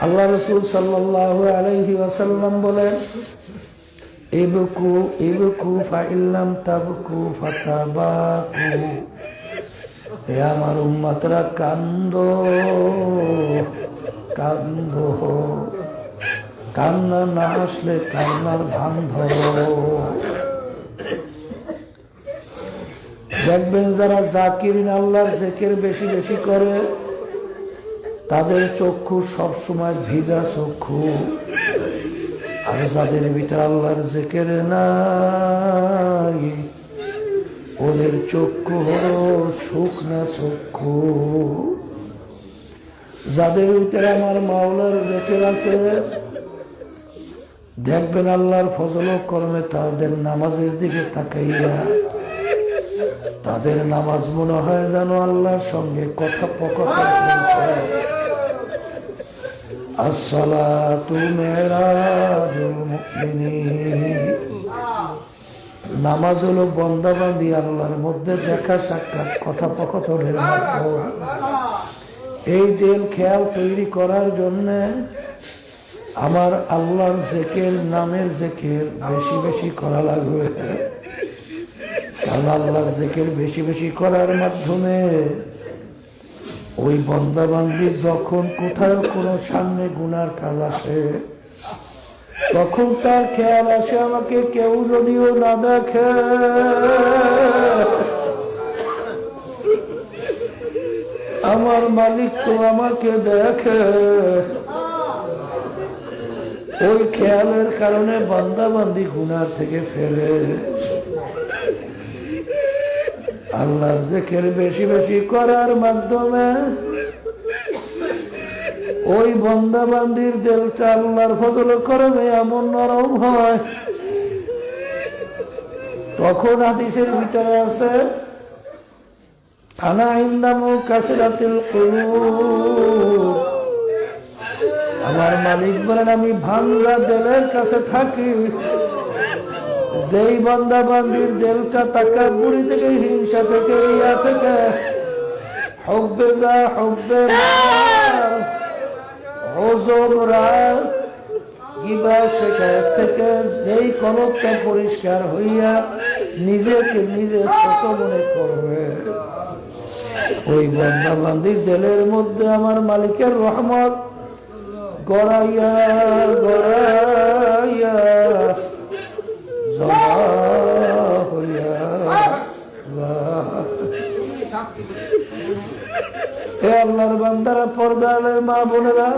আল্লাহ রাসূল সাল্লাল্লাহু আলাইহি ওয়াসাল্লাম বলেন, ইবকু ইবকু ফাইল্লাম তাবকু ফাতাবাকু। হে আমার উম্মতরা, কান্দো কান্দো, কান্না না আসলে কান্নার ভান ধরো। দেখবেন যারা জাকিরিন আল্লাহর জিকির বেশি বেশি করে তাদের চক্ষু সবসময় ভিজা চক্ষু, আর যাদের ভিতরে আল্লাহর জিকির নাই ওদের চক্ষু হলো শুকনা চক্ষু। যাদের ভিতরে আমার মাওলার জিকির আছে দেখবেন আল্লাহর ফজল ও করমে তাদের নামাজের দিকে তাকাইয়া তাদের নামাজ মনে হয় যেন আল্লাহর সঙ্গে কথোপকথন চলছে। আসসালাতু মিরাজুল মুমিনিন। নামাজ হলো বান্দাবান্দি আল্লাহর মধ্যে দেখা সাক্ষাৎ কথোপকথনের মাধ্যম। এই দিল খেয়াল তৈরি করার জন্য আমার আল্লাহর জিকির, নামের জিকির বেশি বেশি করা লাগবে। কারণ আল্লাহর জিকির বেশি বেশি করার মাধ্যমে ওই বান্দাবান্দি যখন কোথাও কোনো সামনে গুনার কাজ আসে তখন তার খেয়াল আসে আমাকে কেউ যদিও না দেখে আমার মালিক তো আমাকে দেখে। ওই খেয়ালের কারণে বান্দাবান্দি গুনার থেকে ফেরে। আল্লাহর জিকির বেশি বেশি করার মাধ্যমে ওই বান্দাবান্দির দিলটা আল্লাহর ফজল করমে এমন নরম হয়, তখন হাদিসের ভিতরে আছে আনা ইনদামু কাসরাতিল কুলুব। আমার মালিক বলেন আমি ভাঙ্গা দিলের কাছে থাকি। যেই বান্দাবান্দির দিলটা তাকাব্বুরি থেকে, হিংসা থেকে, রিয়া থেকে, হুব্বে যা হুব্বে মাল, ওজব রাগ, গিবা শিকায়ত থেকে যেই কলবটা পরিষ্কার হইয়া নিজেকে নিজে ছোট মনে করবে, ওই বান্দাবান্দির দিলের মধ্যে আমার মালিকের রহমত গড়াইয়া গড়াইয়া আল্লাহর বান্দারা, পর্দার মা বোনেরা,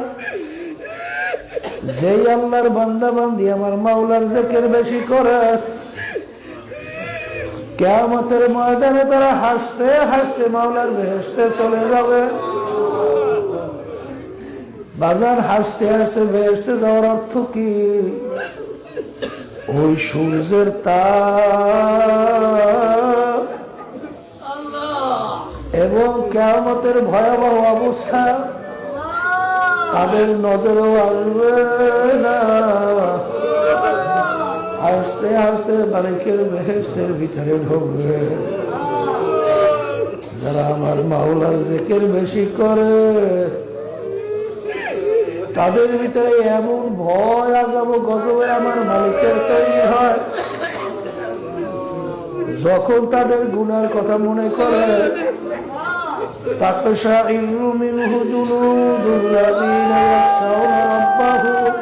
যেই আল্লাহর বান্দা বান্দি আমার মাওলার জিকির বেশি করে কিয়ামতের ময়দানে তারা হাসতে হাসতে মাওলার বেহেশতে চলে যাবে। বাজার হাসতে হাসতে বেহেশতে যাওয়ার অর্থ কি? ওই সূর্যের তাপ এবং কিয়ামতের ভয়াবহ অবস্থা তাদের নজরেও আসবে না। হাসতে হাসতে মালিকের বেহেশতের ভিতরে ঢুকবে। যারা আমার মাওলার জিকির বেশি করে তাদের ভিতরে এমন ভয় আযাব গজবে আমার মালিকের তৈরি হয়, যখন তাদের গুনার কথা মনে করে তাকশাইরু মিনহু জুলুদুল্লাযীনা ইয়াখশাউনা রাব্বাহুম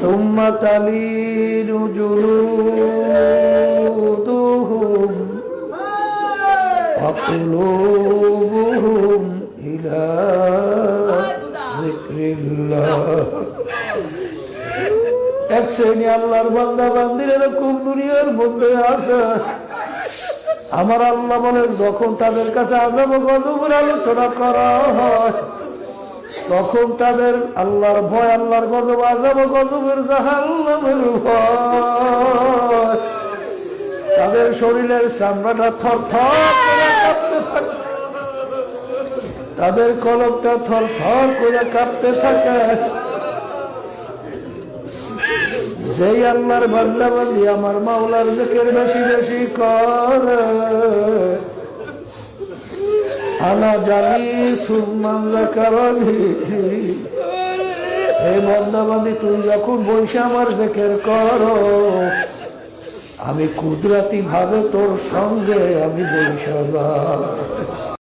সুম্মা তালিনু জুলুদুহুম ওয়া কুলুবুহুম ইলা যিকরিল্লাহ। এক শ্রেণী আল্লাহর বান্দা বান্দির এরকম দুনিয়ার মধ্যে আছে, আমার আল্লাহ বলে যখন তাদের কাছে আযাব গজবের আলোচনা করা হয় তখন তাদের আল্লাহর ভয়, আল্লাহর গজব, আযাব গজবের জাহান্নামের ভয়, তাদের শরীরের চামড়াটা থরথর করে কাঁপতে থাকে, তাদের কলবটা থরথর করে কাঁপতে থাকে। যেই আল্লাহর বান্দা বান্দি আমার মাওলার জিকির বেশি বেশি করে আনা জানি সুমান যাকারানি এই বন্দাবান্দি তুই যখন বৈশা আমার জিকির করো, আমি কুদরতি ভাবে তোর সঙ্গে আমি বৈশা যাই।